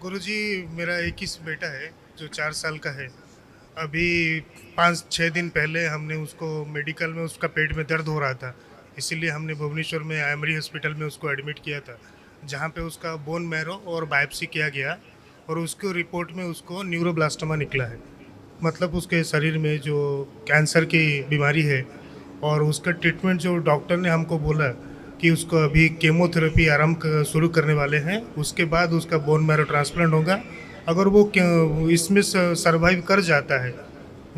गुरुजी, मेरा एक ही बेटा है जो 4 साल का है। अभी 5-6 दिन पहले हमने उसको मेडिकल में, उसका पेट में दर्द हो रहा था, इसीलिए हमने भुवनेश्वर में आइमरी हॉस्पिटल में उसको एडमिट किया था, जहाँ पे उसका बोन मैरो और बायोप्सी किया गया और उसको रिपोर्ट में उसको न्यूरोब्लास्टोमा निकला है। मतलब उसके शरीर में जो कैंसर की बीमारी है, और उसका ट्रीटमेंट जो डॉक्टर ने हमको बोला कि उसको अभी केमोथेरेपी आरंभ शुरू करने वाले हैं, उसके बाद उसका बोन मैरो ट्रांसप्लांट होगा। अगर वो इसमें सरवाइव कर जाता है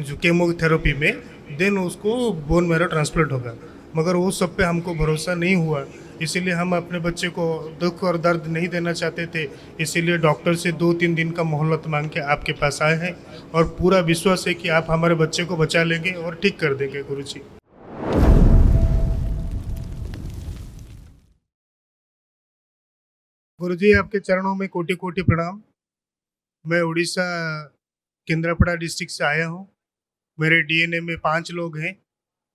जो केमोथेरेपी में, देन उसको बोन मैरो ट्रांसप्लांट होगा। मगर वो सब पे हमको भरोसा नहीं हुआ, इसीलिए हम अपने बच्चे को दुख और दर्द नहीं देना चाहते थे। इसीलिए डॉक्टर से 2-3 दिन का मोहलत मांग के आपके पास आए हैं, और पूरा विश्वास है कि आप हमारे बच्चे को बचा लेंगे और ठीक कर देंगे गुरुजी। गुरुजी, आपके चरणों में कोटि कोटि प्रणाम। मैं उड़ीसा केंद्रापड़ा डिस्ट्रिक्ट से आया हूँ। मेरे डीएनए में 5 लोग हैं,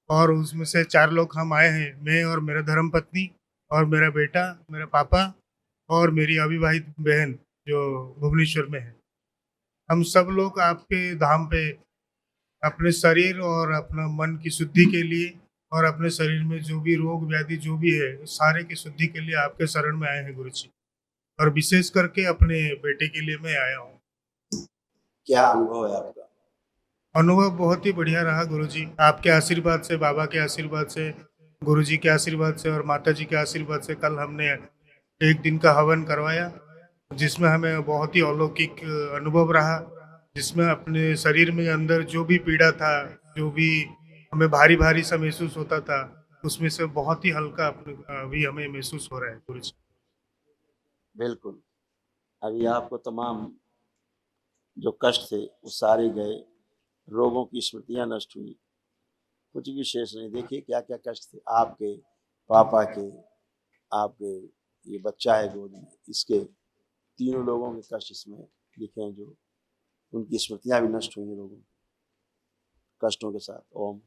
और उसमें से 4 लोग हम आए हैं, मैं और मेरा धर्मपत्नी और मेरा बेटा, मेरा पापा और मेरी अविवाहित बहन जो भुवनेश्वर में है। हम सब लोग आपके धाम पे अपने शरीर और अपना मन की शुद्धि के लिए, और अपने शरीर में जो भी रोग व्याधि जो भी है, सारे की शुद्धि के लिए आपके शरण में आए हैं गुरु जी। और विशेष करके अपने बेटे के लिए मैं आया हूँ। क्या अनुभव है आपका? अनुभव बहुत ही बढ़िया रहा गुरुजी। आपके आशीर्वाद से, बाबा के आशीर्वाद से, गुरुजी के आशीर्वाद से और माता जी के आशीर्वाद से कल हमने एक दिन का हवन करवाया, जिसमें हमें बहुत ही अलौकिक अनुभव रहा। जिसमें अपने शरीर में अंदर जो भी पीड़ा था, जो भी हमें भारी भारी सा महसूस होता था, उसमें से बहुत ही हल्का अपने अभी हमें महसूस हो रहा है गुरुजी। बिल्कुल। अभी आपको तमाम जो कष्ट थे वो सारे गए, रोगों की स्मृतियां नष्ट हुई, कुछ भी शेष नहीं। देखिए क्या क्या कष्ट थे आपके, पापा के, आपके ये बच्चा है गोद में, इसके, तीनों लोगों के कष्ट इसमें लिखे हैं, जो उनकी स्मृतियां भी नष्ट हुई हैं लोगों की कष्टों के साथ। ओम।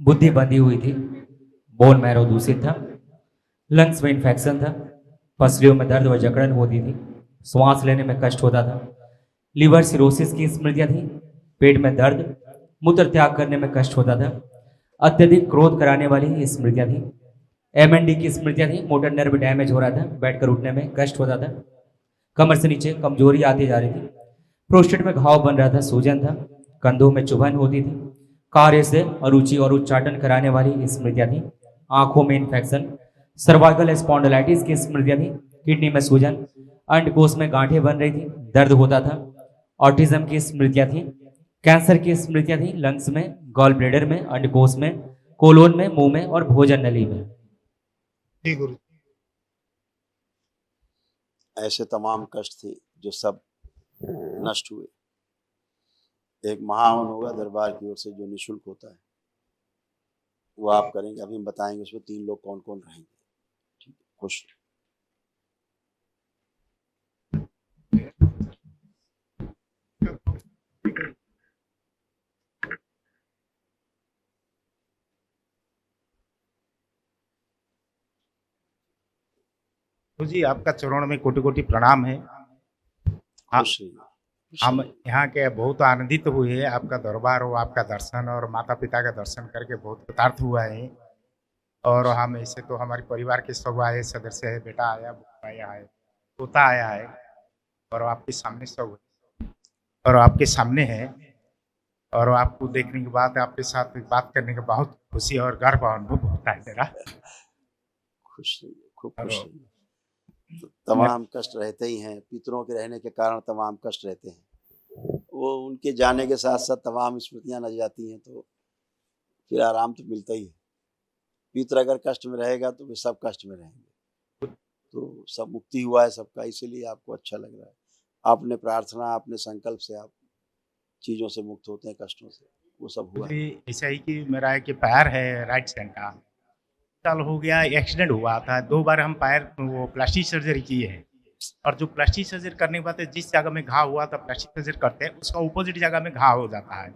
बुद्धि बंधी हुई थी, बोन मैरो दूषित था, लंग्स में इन्फेक्शन था, पसलियों में दर्द व जकड़न होती थी, श्वास लेने में कष्ट होता था, लिवर सिरोसिस की स्मृतियां थी, पेट में दर्द, मूत्र त्याग करने में कष्ट होता था, अत्यधिक क्रोध कराने वाली स्मृतियां थी, एमएनडी की स्मृतियां थी, मोटर नर्व डैमेज हो रहा था, बैठकर उठने में कष्ट होता था, कमर से नीचे कमजोरी आती जा रही थी, प्रोस्टेट में घाव बन रहा था, सूजन था, कंधों में चुभन होती थी, कार्य से अरुचि और उच्चाटन कराने वाली स्मृतियां थी, आंखों में इन्फेक्शन, सर्वाइकल स्पॉन्डिलाइटिस की स्मृतियां थी, किडनी में सूजन, अंडकोश में गांठें बन रही थी, दर्द होता था, ऑटिज्म की स्मृतियां थी, कैंसर की स्मृतियां थी, लंग्स में, गॉल ब्लेडर में, अंडकोश में, कोलोन में, मुंह में और भोजन नली में। जी गुरु। ऐसे तमाम कष्ट थे जो सब नष्ट हुए। एक महावन होगा दरबार की ओर से जो निःशुल्क होता है, वो आप करेंगे। अभी हम बताएंगे उसमें 3 लोग कौन कौन रहेंगे। ठीक है, खुश। जी, आपका चरणों में कोटि कोटि प्रणाम है। खुश रहिए, खुश हम रहिए। यहाँ के बहुत आनंदित हुए हैं, आपका दरबार और आपका दर्शन और माता पिता का दर्शन करके बहुत कृतार्थ हुआ है। और हम ऐसे तो हमारे परिवार के सब आए सदस्य है, बेटा आया, बुआ आया है, पोता आया है, और आपके सामने सब और आपके सामने है। और आपको देखने के बाद आपके साथ बात करने का बहुत खुशी और गर्व अनुभव होता है मेरा। खुश रहिए, खूब और खुश रहिए। तो तमाम कष्ट रहते ही हैं, पितरों के रहने के कारण तमाम कष्ट रहते हैं। वो उनके जाने के साथ साथ तमाम स्मृतियां नज जाती हैं, तो फिर आराम तो मिलता ही है। पितर अगर कष्ट में रहेगा तो वे सब कष्ट में रहेंगे, तो सब मुक्ति हुआ है सबका, इसीलिए आपको अच्छा लग रहा है। आपने प्रार्थना, अपने संकल्प से आप चीज़ों से मुक्त होते हैं, कष्टों से, वो सब हुआ है। मुझे ऐसा ही कि मेरा एक पैर है राइट साइड का, साल हो गया, एक्सीडेंट हुआ था 2 बार। हम पैर वो प्लास्टिक सर्जरी किए हैं, और जो प्लास्टिक सर्जरी करने के बाद जिस जगह में घाव हुआ था प्लास्टिक सर्जरी करते हैं, उसका अपोजिट जगह में घाव हो जाता है।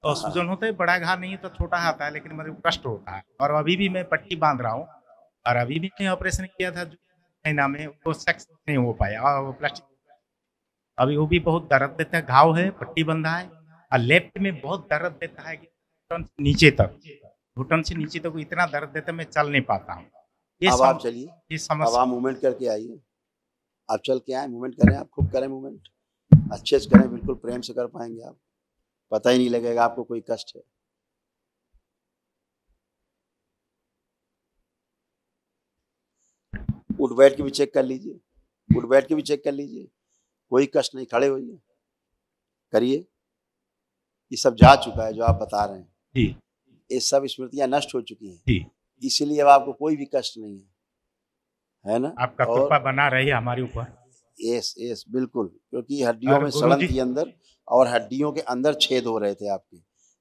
और हाँ, सूजन होता है, बड़ा घाव नहीं तो छोटा आता है, लेकिन मतलब कष्ट होता है। और अभी भी मैं पट्टी बांध रहा हूँ, और अभी भी मैं ऑपरेशन किया था जो महीना में, वो सक्सेस नहीं हो पाया, और वो प्लास्टिक अभी वो भी बहुत दर्द देता है, घाव है, पट्टी बंधा है। और लेफ्ट में बहुत दर्द देता है कि घुटन से नीचे तक, घुटन से नीचे तक इतना दर्द देता है मैं चल नहीं पाता हूँ। अब आप चलिए, ये अब समस्या। आप मूवमेंट करके आइए, आप चल के आए, मूवमेंट करें, आप खूब करें मूवमेंट, अच्छे से करें, बिल्कुल प्रेम से कर पाएंगे आप, पता ही नहीं लगेगा आपको कोई कष्ट है। उठ बैठ के भी चेक कर लीजिए, उठ बैठ के भी चेक कर लीजिए, कोई कष्ट नहीं, खड़े होइए, करिए। ये सब जा चुका है जो आप बता रहे हैं, जी ये सब स्मृतियां नष्ट हो चुकी हैं, जी, इसीलिए अब आपको कोई भी कष्ट नहीं है ना। आपका और कृपा बना रही हमारे ऊपर। यस यस बिल्कुल, क्योंकि हड्डियों और में सड़न गुरुजी, थी अंदर, और हड्डियों के अंदर छेद हो रहे थे आपके,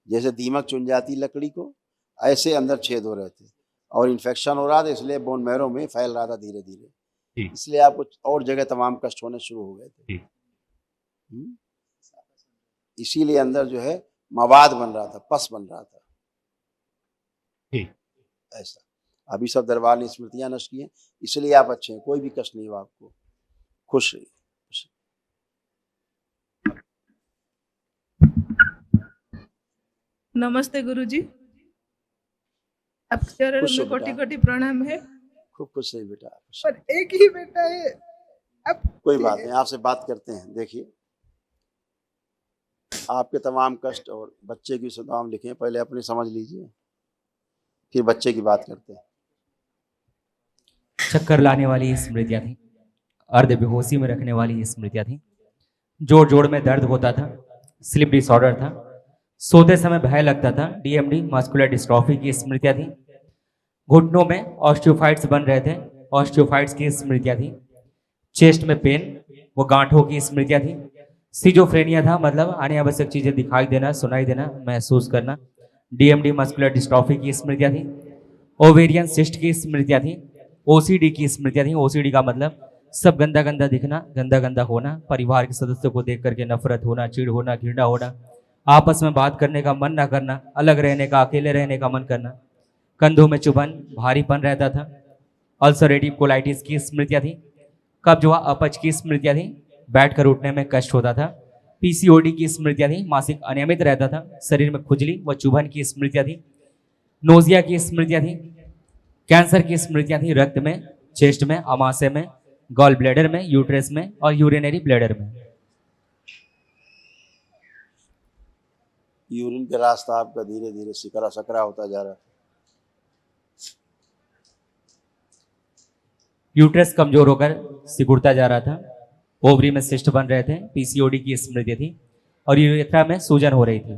जैसे दीमक चुन जाती लकड़ी को, ऐसे अंदर छेद हो रहे थे, और इन्फेक्शन हो रहा था, इसलिए बोन मैरो में फैल रहा था धीरे धीरे, जी इसलिए आपको और जगह तमाम कष्ट होने शुरू हो गए थे। जी, इसीलिए अंदर जो है मवाद बन रहा था, पस बन रहा था, जी ऐसा। अभी सब दरबार ने स्मृतियां नष्ट की हैं, इसलिए आप अच्छे हैं, कोई भी कष्ट नहीं हुआ आपको, खुश रहिए। नमस्ते गुरुजी, आपके चरण खुश हो में कोटि बेटा, कोटि प्रणाम है। खूब खुश रहिए बेटा, खुश पर एक ही बेटा है। अब कोई बात नहीं, आपसे बात करते हैं। देखिए, आपके तमाम कष्ट और बच्चे की सुधा हम लिखे, पहले अपनी समझ लीजिए, फिर बच्चे की बात करते हैं। चक्कर लाने वाली स्मृतियां थी, अर्ध बेहोशी में रखने वाली स्मृतियां थी, जोड़ जोड़ में दर्द होता था, स्लिप डिसऑर्डर था, सोते समय भय लगता था, डीएमडी मस्कुलर डिस्ट्रॉफी की स्मृतियां थी, घुटनों में ऑस्टियोफाइट्स बन रहे थे, ऑस्टियोफाइट्स की स्मृतियां थी, चेस्ट में पेन, वो गांठों की स्मृतियां थी, सिजोफ्रेनिया था, मतलब अनावश्यक चीजें दिखाई देना, सुनाई देना, महसूस करना, डीएमडी मस्कुलर डिस्ट्रॉफी की स्मृतियां थी, ओवेरियन सिस्ट की स्मृतियां थी, ओसीडी की स्मृतियां थी। ओसीडी का मतलब सब गंदा गंदा दिखना, गंदा गंदा होना, परिवार के सदस्यों को देख करके नफरत होना, चिढ़ होना, घृणा होना, आपस में बात करने का मन ना करना, अलग रहने का, अकेले रहने का मन करना, कंधों में चुभन, भारीपन रहता था, अल्सरेटिव कोलाइटिस की स्मृतियां थी, कब्ज व अपच की स्मृतियां थी, बैठकर उठने में कष्ट होता था, पीसीओडी की स्मृतियां थी, मासिक अनियमित रहता था, शरीर में खुजली व चुभन की स्मृतियां थी, नोजिया की स्मृतियां थी, कैंसर की स्मृतियां थी, रक्त में, चेस्ट में, अमाशय में, गॉल ब्लैडर में, यूट्रस में और यूरिनरी ब्लैडर में। यूरिन का रास्ता आपका धीरे धीरे सिकरा सकरा होता जा रहा है। यूट्रस कमजोर होकर सिकुड़ता जा रहा था, ओवरी में सिस्ट बन रहे थे, पीसीओडी की स्मृति थी और यूरेथ्रा में सूजन हो रही थी।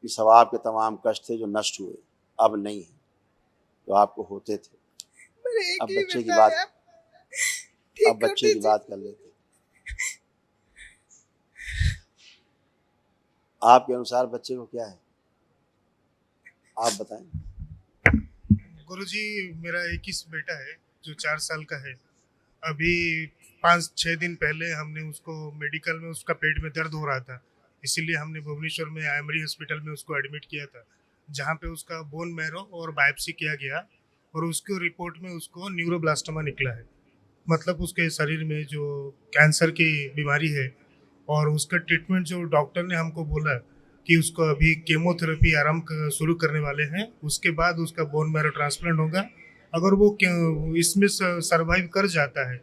ये सब आपके तमाम कष्ट थे जो नष्ट हुए, अब नहीं है, तो आपको होते थे। मेरे एक अब ही बच्चे की बेटा बात, है, ठीक अब कर बच्चे की दीजिए। बात कर लेते हैं। आपके अनुसार बच्चे को क्या है, आप बताएं। गुरुजी, मेरा 21 बेटा है जो 4 साल का है। अभी 5-6 दिन पहले हमने उसको मेडिकल में, उसका पेट में दर्द हो रहा था, इसीलिए हमने भुवनेश्वर में आयमरी हॉस्पिटल में उसको एडमिट किया था, जहाँ पे उसका बोन मैरो और बायोप्सी किया गया और उसको रिपोर्ट में उसको न्यूरोब्लास्टोमा निकला है। मतलब उसके शरीर में जो कैंसर की बीमारी है, और उसका ट्रीटमेंट जो डॉक्टर ने हमको बोला कि उसको अभी केमोथेरेपी शुरू करने वाले हैं, उसके बाद उसका बोन मैरो ट्रांसप्लांट होगा। अगर वो इसमें सरवाइव कर जाता है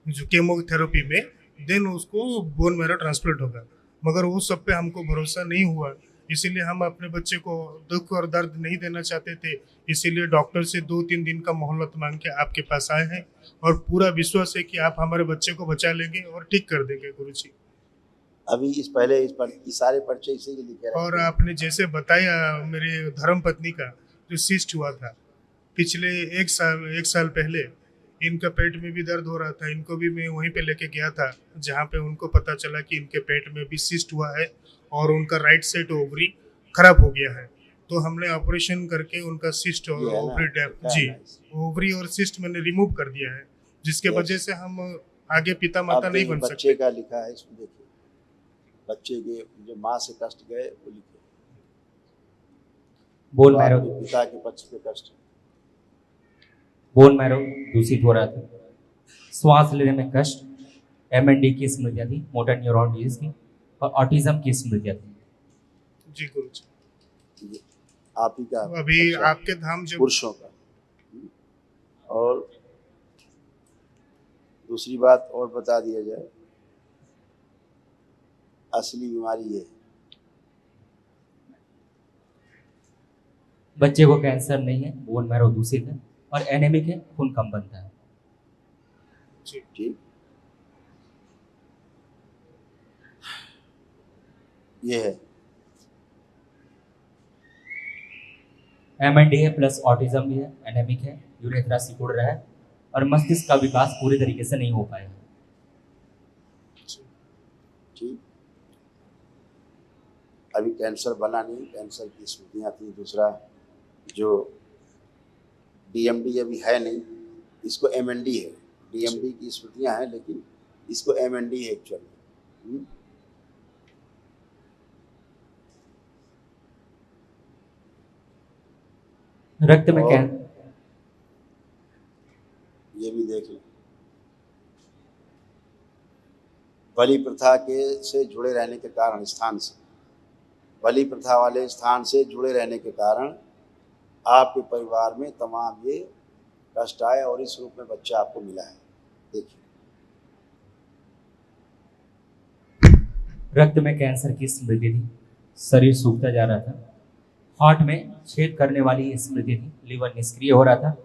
जो केमोथेरेपी में, देन उसको बोन मैरो ट्रांसप्लांट होगा। मगर वो सब पे हमको भरोसा नहीं हुआ, इसीलिए हम अपने बच्चे को दुख और दर्द नहीं देना चाहते थे, इसीलिए डॉक्टर से 2-3 दिन का मोहलत मांग के आपके पास आए हैं, और पूरा विश्वास है कि आप हमारे बच्चे को बचा लेंगे और ठीक कर देंगे गुरुजी। अभी इस सारे पर्चे इसी के लिखे रखे और हैं। आपने जैसे बताया, मेरे धर्म पत्नी का जो सिस्ट हुआ था पिछले 1 साल पहले, इनका पेट में भी दर्द हो रहा था, इनको भी मैं वहीं पे लेके गया था जहाँ पे उनको पता चला कि इनके पेट में भी सिस्ट हुआ है और उनका राइट साइड ओवरी खराब हो गया है। तो हमने ऑपरेशन करके उनका सिस्ट और ये है ना, ओवरी जी, है ना। ओवरी और सिस्ट मैंने रिमूव कर दिया है, जिसके Yes. वजह से हम आगे पिता अब माता नहीं देखिए, बन बच्चे सकते। का लिखा है इसमें, देखिए बच्चे के जो माँ से कष्ट गए वो लिखे, बोन तो मैरो, आपके पिता के पक्ष के कष्ट। बोन मैरो दूषित हो रहा था, श्वास लेने में कष्ट, एमएनडी की स्मृतियाँ थी, मोटर न्यूरॉन डिजीज की, और ऑटिज्म की स्मृतियाँ थी। जी गुरुजी। ये आप ही का अभी अच्छा, आपके धाम जब पुरुषों का। और दूसरी बात और बता दिया जाए, असली बीमारी ये है। बच्चे को कैंसर नहीं है, बोन मैरो दूषित है और एनेमिक है, खून कम बनता है। ठीक, ये है। एमएनडी है प्लस ऑटिज्म भी है, एनेमिक है, यूरेथ्रा सिकुड़ रहा है और मस्तिष्क का विकास पूरी तरीके से नहीं हो पाया। ठीक, अभी कैंसर बना नहीं, कैंसर की स्मृतियाँ थी। दूसरा जो डीएमडी अभी है नहीं, इसको एमएनडी है। डीएमडी की स्मृतियाँ हैं लेकिन इसको एमएनडी है एक्चुअल में। रक्त में और कैंसर, ये भी देख लें, बलि प्रथा के से जुड़े रहने के कारण, स्थान से, बलि प्रथा वाले स्थान से जुड़े रहने के कारण आपके परिवार में तमाम ये कष्ट आए और इस रूप में बच्चा आपको मिला है। देखिए, रक्त में कैंसर की स्मृति थी, शरीर सूखता जा रहा था, हार्ट में छेद करने वाली स्मृति थी, लिवर निष्क्रिय हो रहा था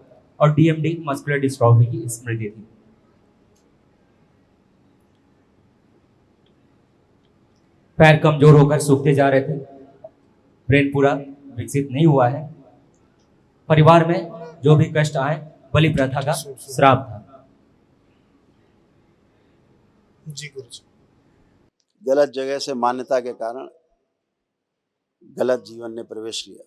और डीएमडी मस्कुलर डिस्ट्रॉफी की स्मृति थी। पैर कमजोर होकर सूखते जा रहे थे, ब्रेन पूरा विकसित नहीं हुआ है, परिवार में जो भी कष्ट आए बलि प्रथा का श्राप था। जी गुरुजी। गलत जगह से मान्यता के कारण गलत जीवन ने प्रवेश किया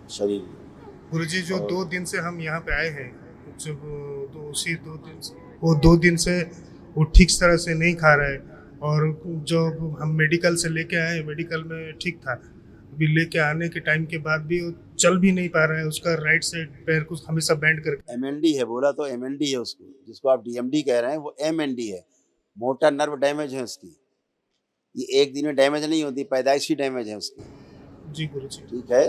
शरीर में। गुरुजी, जो 2 दिन से हम यहाँ पे आए हैं, जब तो उसी 2 दिन से वो 2 दिन से वो ठीक तरह से नहीं खा रहा है और जो हम मेडिकल से लेके आए, मेडिकल में ठीक था, अभी लेके आने के टाइम के बाद भी वो चल भी नहीं पा रहा है, उसका राइट साइड पैर को हमेशा बैंड करके। एमएनडी है बोला तो एमएनडी है उसको, जिसको आप डीएमडी कह रहे हैं वो एमएनडी है, मोटर नर्व डैमेज है उसकी। ये एक दिन में डैमेज नहीं होती, पैदाइशी डैमेज है उसकी। जी गुरुजी। ठीक है।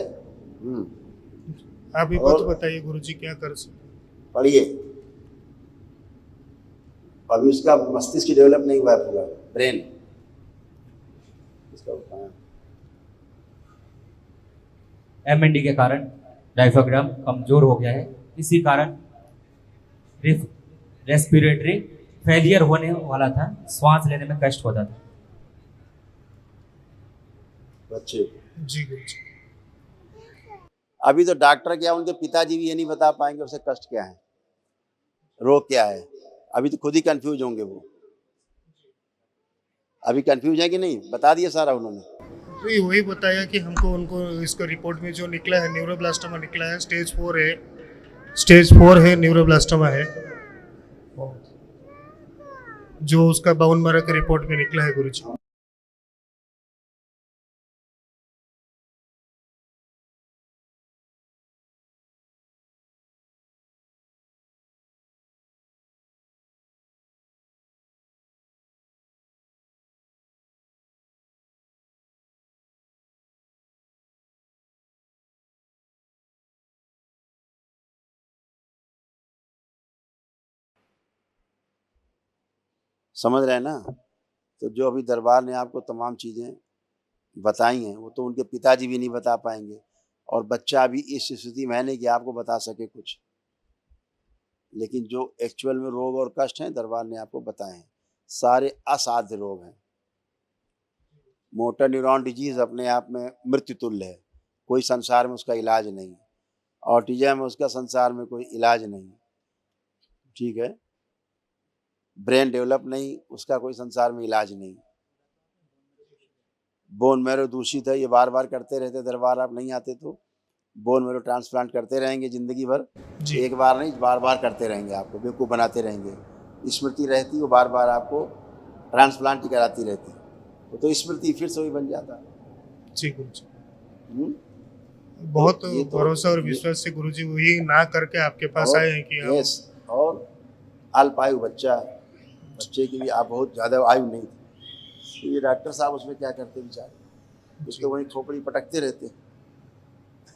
आप ये और बात बताइए गुरुजी, क्या कर सकते? पढ़िए, अभी उसका मस्तिष्क डेवलप नहीं हुआ है, पूरा ब्रेन इसका। एमएनडी के कारण डायफ्राम कमजोर हो गया है, इसी कारण रेस्पिरेटरी फेलियर होने वाला था, श्वास लेने में कष्ट होता था। बच्चे जी गुरुजी। अभी तो डॉक्टर क्या, उनके पिताजी भी ये नहीं बता पाएंगे उसे कष्ट क्या है, रोग क्या है। अभी तो खुद ही कंफ्यूज होंगे वो। अभी कंफ्यूज है कि नहीं, बता दिया सारा उन्होंने। वही बताया कि हमको उनको इसको रिपोर्ट में जो निकला है न्यूरोब्लास्टोमा निकला है, स्टेज 4 है न्यूरोब्लास्टोमा है, जो उसका बाउन मारा के रिपोर्ट में निकला है गुरुजी। समझ रहे हैं ना। तो जो अभी दरबार ने आपको तमाम चीज़ें बताई हैं वो तो उनके पिताजी भी नहीं बता पाएंगे, और बच्चा भी इस स्थिति में है नहीं कि आपको बता सके कुछ। लेकिन जो एक्चुअल में रोग और कष्ट हैं दरबार ने आपको बताए हैं, सारे असाध्य रोग हैं। मोटर न्यूरॉन डिजीज अपने आप में मृत्यु तुल्य है, कोई संसार में उसका इलाज नहीं। ऑटिज्म में उसका संसार में कोई इलाज नहीं। ठीक है। ब्रेन डेवलप नहीं, उसका कोई संसार में इलाज नहीं। बोन मैरो दूषित है, ये बार बार करते रहते दरबार, आप नहीं आते तो बोन मैरो ट्रांसप्लांट करते रहेंगे जिंदगी भर। एक बार नहीं, बार बार करते रहेंगे, आपको बेवकूफ़ बनाते रहेंगे। स्मृति रहती वो बार बार आपको ट्रांसप्लांट ही कराती रहती, वो तो स्मृति फिर से वही बन जाता। जी गुरुजी। बहुत ये तो भरोसा और ये विश्वास से गुरुजी वही ना करके आपके पास और आए हैं कि आप यस, और अल्पायु बच्चा, बच्चे की भी आप बहुत ज़्यादा आयु नहीं थी, तो ये डॉक्टर साहब उसमें क्या करते बेचारे, जी उसको वहीं खोपड़ी पटकते रहते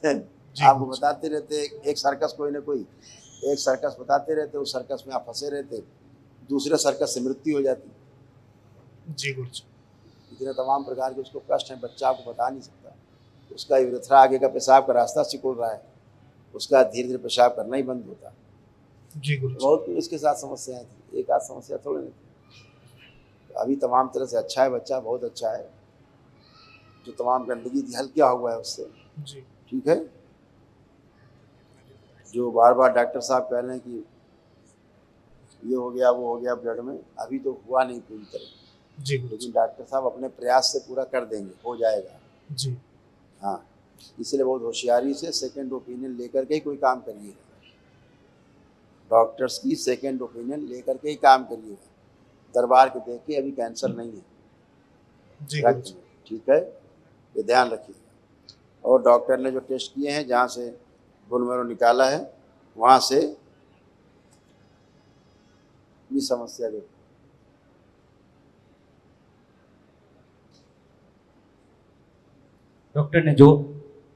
हैं। जी आपको गुरुजी बताते रहते, एक सर्कस कोई ना कोई एक सर्कस बताते रहते, उस सर्कस में आप फंसे रहते, दूसरे सर्कस से मृत्यु हो जाती। जी गुरुजी इतने तमाम प्रकार के उसको कष्ट हैं, बच्चा आपको बता नहीं सकता। उसका यूरेथ्रा आगे का पेशाब का रास्ता सिकुड़ रहा है, उसका धीरे धीरे पेशाब करना ही बंद होता है। जी गुरुजी बहुत कुछ इसके साथ समस्याएं थी, एक आध समस्या थोड़ी नहीं थी। तो अभी तमाम तरह से अच्छा है बच्चा, बहुत अच्छा है। जो तमाम गंदगी थी हल किया हुआ है उससे, जी ठीक है। जो बार बार डॉक्टर साहब कह रहे हैं कि ये हो गया वो हो गया ब्लड में, अभी तो हुआ नहीं पूरी तरह, जी लेकिन गुरुजी डॉक्टर साहब अपने प्रयास से पूरा कर देंगे, हो जाएगा। जी हाँ, इसलिए बहुत होशियारी से सेकंड ओपिनियन लेकर के ही कोई काम करिएगा। डॉक्टर्स की सेकंड ओपिनियन लेकर के ही काम करिएगा। दरबार के देख के अभी कैंसर नहीं है जी रक्त गुरुजी में, ठीक है, ये ध्यान रखिएगा। और डॉक्टर ने जो टेस्ट किए हैं, जहाँ से बोन मैरो निकाला है, वहाँ से ये समस्या देखो। डॉक्टर ने जो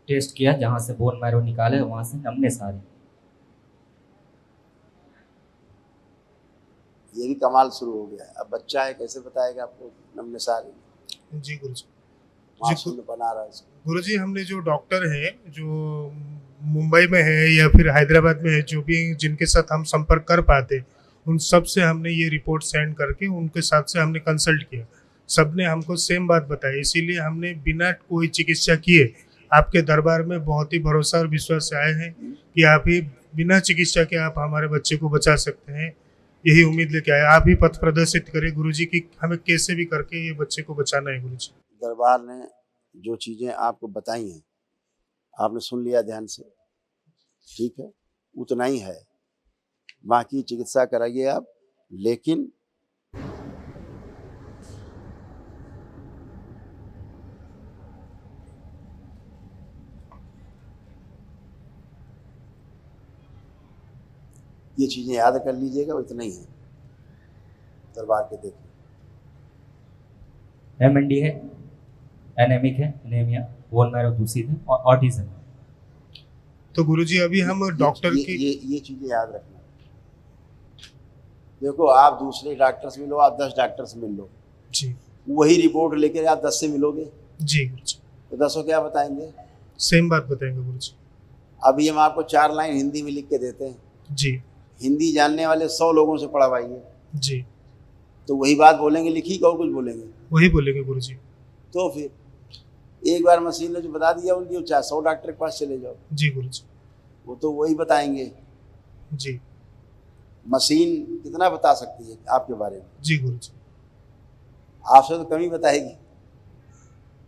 टेस्ट किया, जहां से बोन मैरो निकाले, वहां से नमने सारे। ये भी कमाल शुरू हो गया है। अब बच्चा है, कैसे बताएगा आपको नमने सारे, जी गुरुजी मासूम में बना रहा है इसको। गुरुजी हमने जो डॉक्टर हैं जो मुंबई में है या फिर हैदराबाद में है, जो भी जिनके साथ हम संपर्क कर पाते, उन सब से हमने ये रिपोर्ट सेंड करके उनके साथ से हमने कंसल्ट किया। सब ने हमको सेम बात बताई, इसीलिए हमने बिना कोई चिकित्सा किए आपके दरबार में बहुत ही भरोसा और विश्वास से आए हैं कि आप ही बिना चिकित्सा के आप हमारे बच्चे को बचा सकते हैं। यही उम्मीद लेके आए, आप ही पथ प्रदर्शित करें गुरुजी की हमें कैसे भी करके ये बच्चे को बचाना है गुरुजी। दरबार ने जो चीज़ें आपको बताई हैं, आपने सुन लिया ध्यान से, ठीक है, उतना ही है। बाकी चिकित्सा कराइए आप, लेकिन ये चीज़ें याद कर लीजिएगा, इतना ही है। दरबार के देखिए, MND है, एनेमिक है, एनीमिया, बोन मैरो दूषित है और ऑटिज्म। तो गुरुजी अभी हम डॉक्टर ये, की ये चीज़ें याद रखना। देखो, आप दूसरे डॉक्टर से मिलो, आप 10 डॉक्टर से मिल लो, जी वही रिपोर्ट लेकर आप 10 से मिलोगे, जी गुरुजी तो 10 क्या बताएंगे। सेम बात बताएंगे गुरुजी। अभी हम आपको 4 लाइन हिंदी में लिख के देते हैं, जी हिंदी जानने वाले 100 लोगों से पढ़वाइए, जी तो वही बात बोलेंगे, लिखी का और कुछ बोलेंगे। वही बोलेंगे गुरुजी। तो फिर एक बार मशीन ने जो बता दिया उनकी, चाहे 100 डॉक्टर के पास चले जाओ, जी गुरुजी वो तो वही बताएंगे। जी मशीन कितना बता सकती है आपके बारे में, जी गुरुजी आपसे तो कम ही बताएगी।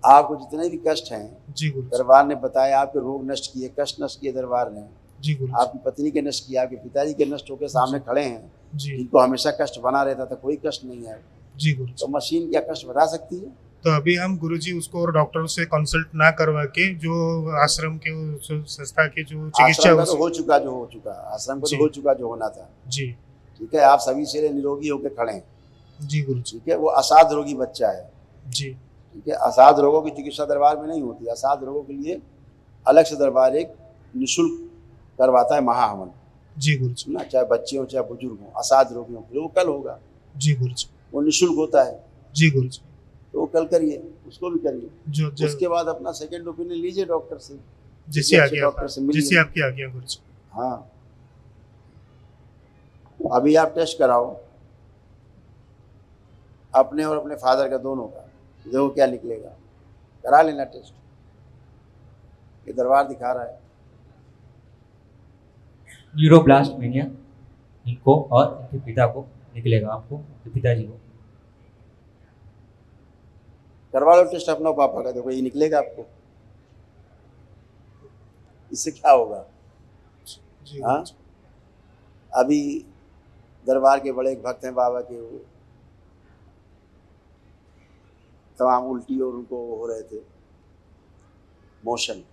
आपको जितने भी कष्ट हैं जी गुरुजी दरबार ने बताया, आपके रोग नष्ट किए, कष्ट नष्ट किए दरबार ने, जी गुरुजी आपकी पत्नी के नष्ट किए, आपके पिताजी के नष्ट होकर सामने खड़े हैं, जी जिनको हमेशा कष्ट बना रहता था, कोई कष्ट नहीं है, जी तो गुरुजी। मशीन क्या कष्ट बता सकती है। तो अभी हम गुरुजी उसको और डॉक्टर से कंसल्ट ना करवा के जो आश्रम के जो संस्था की जो चिकित्सा आश्रम का तो हो चुका जो हो चुका, आश्रम का जी। तो हो चुका जो होना था, जी ठीक है। आप सभी से निरोगी होकर खड़े हैं, जी गुरुजी ठीक है। वो असाध रोगी बच्चा है, जी ठीक है। असाध रोगों की चिकित्सा दरबार में नहीं होती, असाध रोगों के लिए अलग से दरबार एक निःशुल्क करवाता है महाहवन, जी गुरुजी ना, चाहे बच्चे हो चाहे बुजुर्ग हो, असाध रोगियों के लिए वो कल होगा, जी गुरुजी वो निःशुल्क होता है, जी गुरुजी। तो वो कल करिए, उसको भी करिए। जो उसके बाद अपना सेकंड ओपिनियन लीजिए डॉक्टर से, जैसी अच्छे आज्ञा डॉक्टर से मिलिए। जैसी आपकी आज्ञा गुरुजी। हाँ, अभी आप टेस्ट कराओ अपने और अपने फादर का, दोनों का, देखो क्या निकलेगा, करा लेना टेस्ट, ये दरबार दिखा रहा है। न्यूरोब्लास्ट मीनिया इनको और इनके पिता को निकलेगा, आपको, इनके पिताजी को। करवा लो टेस्ट अपना पापा का, देखो ये निकलेगा आपको, इससे क्या होगा। जी हाँ, गुरुजी अभी दरबार के बड़े एक भक्त हैं बाबा के, वो तमाम उल्टी और उनको हो रहे थे, मोशन,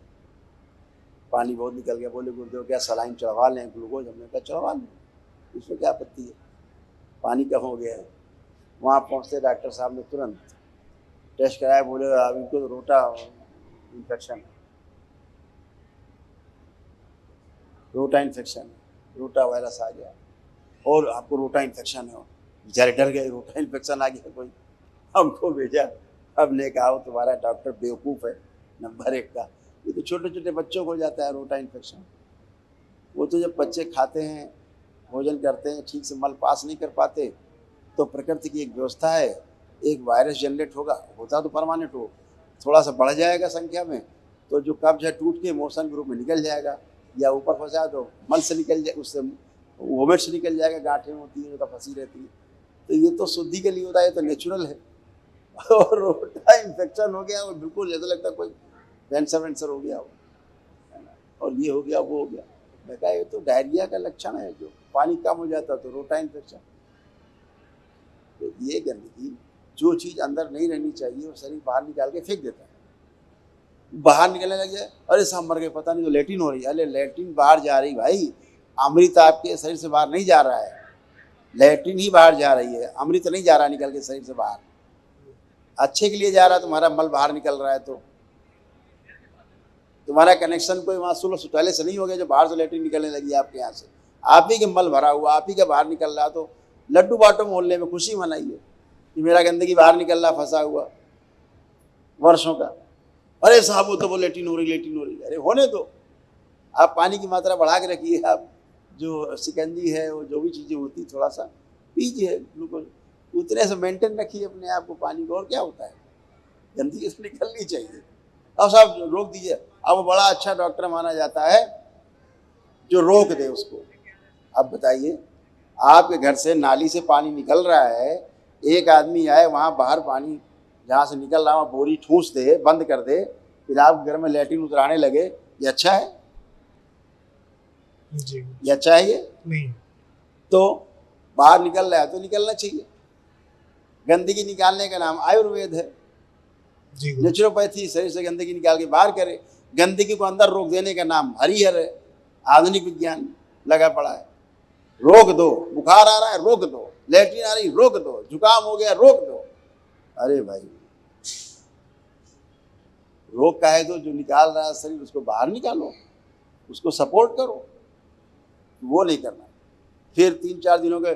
पानी बहुत निकल गया, बोले गुरुदेव क्या सलाइन चढ़वा लें, ग्लूकोज? हमने कहा चढ़वा लें, इसमें क्या आपत्ति है, पानी कम हो गया है। वहाँ पहुँचते डॉक्टर साहब ने तुरंत टेस्ट कराया, बोले अब इनको तो रोटा इन्फेक्शन, रोटा इन्फेक्शन, रोटा वायरस आ गया और आपको रोटा इन्फेक्शन है। बेचारे डर गए, रोटा इन्फेक्शन आ गया कोई, हमको भेजा। हमने कहा वो तुम्हारा डॉक्टर बेवकूफ़ है नंबर 1 का, ये तो छोटे छोटे बच्चों को हो जाता है रोटा इन्फेक्शन। वो तो जब बच्चे खाते हैं, भोजन करते हैं, ठीक से मल पास नहीं कर पाते, तो प्रकृति की एक व्यवस्था है, एक वायरस जनरेट होता तो परमानेंट हो, थोड़ा सा बढ़ जाएगा संख्या में, तो जो कब्ज है टूट के मोशन के रूप में निकल जाएगा, या ऊपर फंसा तो मल से निकल जाए, उससे वोमिट से निकल जाएगा, गांठें होती हैं जो तो फंसी रहती है। तो ये तो शुद्धि के लिए होता है, ये तो नेचुरल है। और रोटा इन्फेक्शन हो गया, वो बिल्कुल जैसा लगता है कोई कैंसर वैंसर हो गया हो, है ना, और ये हो गया वो हो गया। मैं कहा ये तो डायरिया का लक्षण है, जो पानी कम हो जाता तो रोटा इन्फेक्शन। तो ये गंदगी, जो चीज़ अंदर नहीं रहनी चाहिए वो शरीर बाहर निकाल के फेंक देता है। बाहर निकलने लग जाए, अरे साहब मर गए, पता नहीं तो लेटिन हो रही है। अरे लेटिन बाहर जा रही भाई, अमृत आपके शरीर से बाहर नहीं जा रहा है, लेटिन ही बाहर जा रही है, अमृत नहीं जा रहा निकल के शरीर से बाहर। अच्छे के लिए जा रहा है, तुम्हारा मल बाहर निकल रहा है, तो तुम्हारा कनेक्शन कोई वहाँ सुलह सुटाले से नहीं हो गया जो बाहर से लेटिन निकलने लगी आपके यहाँ से। आप ही के मल भरा हुआ, आप ही का बाहर निकल रहा, तो लड्डू बाटो मोहल्ले में खुशी मनाइए कि मेरा गंदगी बाहर निकल रहा, फंसा हुआ वर्षों का। अरे साहब वो तो वो लेटिन हो रही, अरे होने दो। आप पानी की मात्रा बढ़ा के रखिए, आप जो शिकंजी है, वो जो भी चीज़ें होती थोड़ा सा पीजिए, ग्लूकोज उतने से मेंटेन रखिए अपने आप को पानी को। और क्या होता है, गंदगी से निकलनी चाहिए। अब साहब रोक दीजिए। अब बड़ा अच्छा डॉक्टर माना जाता है जो रोक दे उसको। अब बताइए, आपके घर से नाली से पानी निकल रहा है, एक आदमी आए वहाँ बाहर पानी जहाँ से निकल रहा वहाँ बोरी ठूंस दे, बंद कर दे, फिर आप घर में लैट्रिन उतराने लगे, ये अच्छा है? जी ये अच्छा है? ये नहीं। तो बाहर निकल रहा है तो निकलना चाहिए। गंदगी निकालने का नाम आयुर्वेद है, जी नेचुरोपैथी, शरीर से गंदगी निकाल के बाहर करे। गंदगी को अंदर रोक देने का नाम हरिहर है, आधुनिक विज्ञान लगा पड़ा है। रोक दो, बुखार आ रहा है रोक दो, लैट्रिन आ रही रोक दो, जुकाम हो गया रोक दो। अरे भाई, रोग का है तो जो निकाल रहा है शरीर उसको बाहर निकालो, उसको सपोर्ट करो, वो नहीं करना। फिर 3-4 दिनों के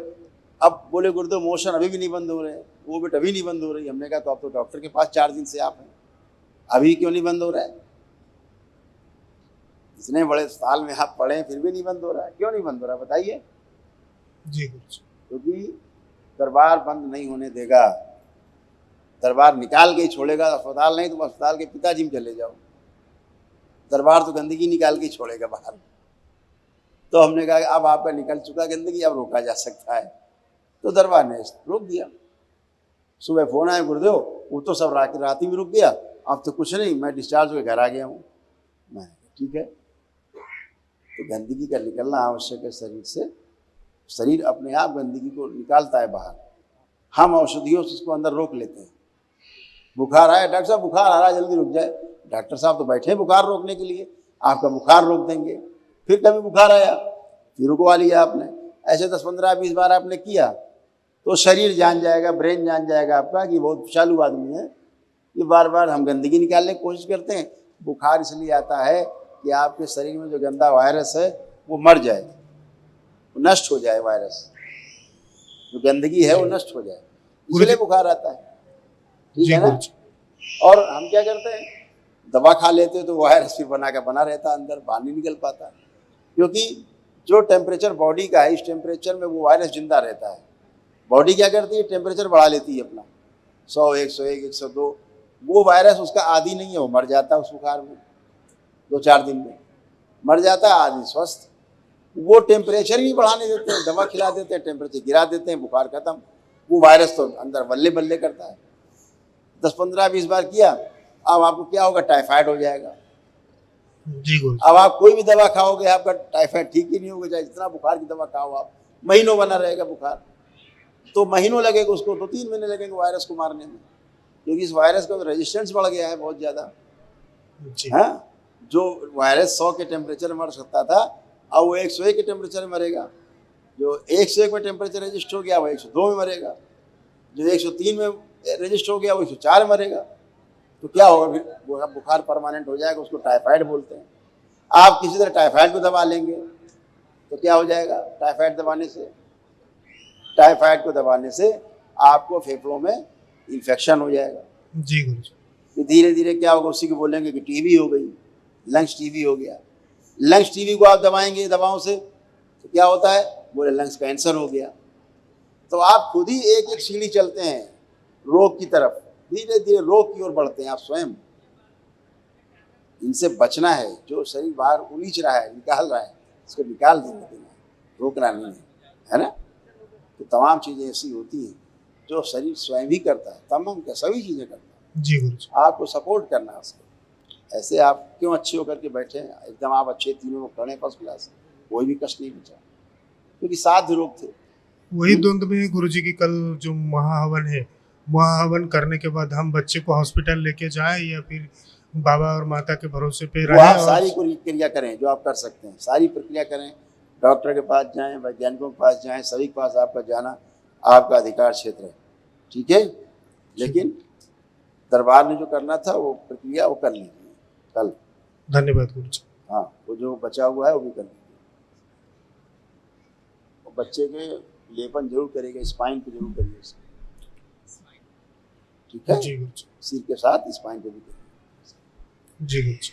अब बोले गुरुदेव मोशन अभी भी नहीं बंद हो रहे हैं, वो बेट अभी नहीं बंद हो रही। हमने कहा तो आप तो डॉक्टर के पास 4 दिन से आप हैं, अभी क्यों नहीं बंद हो रहा है? इतने बड़े साल में आप पढ़े फिर भी नहीं बंद हो रहा है, क्यों नहीं बंद हो रहा है बताइए? जी क्योंकि दरबार बंद नहीं होने देगा, दरबार निकाल के ही छोड़ेगा। अस्पताल नहीं, तुम अस्पताल के पिताजी में चले जाओ, दरबार तो गंदगी निकाल के ही छोड़ेगा बाहर। तो हमने कहा अब आपका निकल चुका गंदगी, अब रोका जा सकता है, तो दरबार ने रोक दिया। सुबह फोन आया गुरुदेव वो तो सब रात ही में रुक गया, अब तो कुछ नहीं, मैं डिस्चार्ज होकर घर आ गया हूँ। मैं ठीक है। तो गंदगी का निकलना आवश्यक है शरीर से, शरीर अपने आप गंदगी को निकालता है बाहर, हम औषधियों से उसको अंदर रोक लेते हैं। बुखार आया, डॉक्टर साहब बुखार आ रहा है जल्दी रुक जाए, डॉक्टर साहब तो बैठे हैं बुखार रोकने के लिए, आपका बुखार रोक देंगे। फिर कभी बुखार आया फिर रुकवा लिया आपने, ऐसे 10-15-20 बार आपने किया तो शरीर जान जाएगा, ब्रेन जान जाएगा आपका कि बहुत चालू आदमी है। ये बार बार हम गंदगी निकालने की कोशिश करते हैं। बुखार इसलिए आता है कि आपके शरीर में जो गंदा वायरस है वो मर जाए, वो नष्ट हो जाए, वायरस जो गंदगी है वो नष्ट हो जाए, इसलिए बुखार आता है। ठीक है ना? और हम क्या करते हैं, दवा खा लेते हैं तो वायरस फिर बना रहता है अंदर, बाहर नहीं निकल पाता, क्योंकि जो टेम्परेचर बॉडी का है इस टेम्परेचर में वो वायरस जिंदा रहता है। बॉडी क्या करती है, टेम्परेचर बढ़ा लेती है अपना 100, 101, 102। वो वायरस उसका आदी नहीं है, वो मर जाता है उस बुखार में, 2-4 दिन में मर जाता है, आदि स्वस्थ। वो टेम्परेचर ही बढ़ाने देते हैं, दवा खिला देते हैं, टेम्परेचर गिरा देते हैं, बुखार खत्म। वो वायरस तो अंदर बल्ले बल्ले करता है। 10-15-20 बार किया, अब आपको क्या होगा, टाइफाइड हो जाएगा। जी अब आप कोई भी दवा खाओगे आपका टाइफाइड ठीक ही नहीं होगा, चाहे जितना बुखार की दवा खाओ आप, महीनों बना रहेगा बुखार। तो महीनों लगेगा उसको, 2-3 महीने लगेंगे वायरस को मारने में, क्योंकि इस वायरस का रेजिस्टेंस बढ़ गया है बहुत ज़्यादा। हाँ, जो वायरस 100 के टेम्परेचर में मर सकता था, अब वो 101 के टेम्परेचर में मरेगा। जो 101 में टेम्परेचर रजिस्टर हो गया वो 102 में मरेगा। जो 103 में रजिस्टर हो गया वो 104 में मरेगा। तो क्या होगा फिर? वो बुखार परमानेंट हो जाएगा, उसको टाइफाइड बोलते हैं। आप किसी तरह टाइफाइड को दबा लेंगे तो क्या हो जाएगा? टाइफाइड दबाने से आपको फेफड़ों में इन्फेक्शन हो जाएगा। जी गुरुजी। धीरे धीरे क्या होगा? उसी को बोलेंगे कि टीबी हो गई, लंग्स टीबी हो गया। लंग्स टीबी को आप दबाएंगे दवाओं से तो क्या होता है? बोले लंग्स कैंसर हो गया। तो आप खुद ही एक एक सीढ़ी चलते हैं रोग की तरफ, धीरे धीरे रोग की ओर बढ़ते हैं आप स्वयं। इनसे बचना है। जो शरीर बाहर उलीझ रहा है, निकाल रहा है, इसको निकाल देना है, रोकना नहीं है ना? तो तमाम चीज़ें ऐसी होती हैं जो शरीर स्वयं ही करता है, तमाम क्या सभी चीज़ें करता है। जी गुरुजी। आपको सपोर्ट करना है उसको। ऐसे आप क्यों अच्छे होकर के बैठे हैं? एकदम आप अच्छे, तीनों में खड़े फर्स्ट क्लास, कोई भी कष्ट नहीं बचा, क्योंकि 7 रोग थे। वही द्वंद में गुरुजी की कल जो महाहवन है, महाहवन करने के बाद हम बच्चे को हॉस्पिटल लेके जाएं या फिर बाबा और माता के भरोसे पे वो आप रहें? सारी प्रक्रिया करें जो आप कर सकते हैं, सारी प्रक्रिया करें। डॉक्टर के पास जाएं, वैज्ञानिकों के पास जाएं, सभी के पास आपका जाना आपका अधिकार क्षेत्र है, ठीक है। लेकिन दरबार ने जो करना था वो प्रक्रिया वो कर लीजिए कल। धन्यवाद गुरुजी। हाँ, वो जो बचा हुआ है वो भी कर लीजिए। बच्चे के लेपन जरूर करेगा, स्पाइन पे जरूर करिए इसको, ठीक है। जी गुरुजी। सिर के साथ स्पाइन पे भी करिए। जी गुरुजी।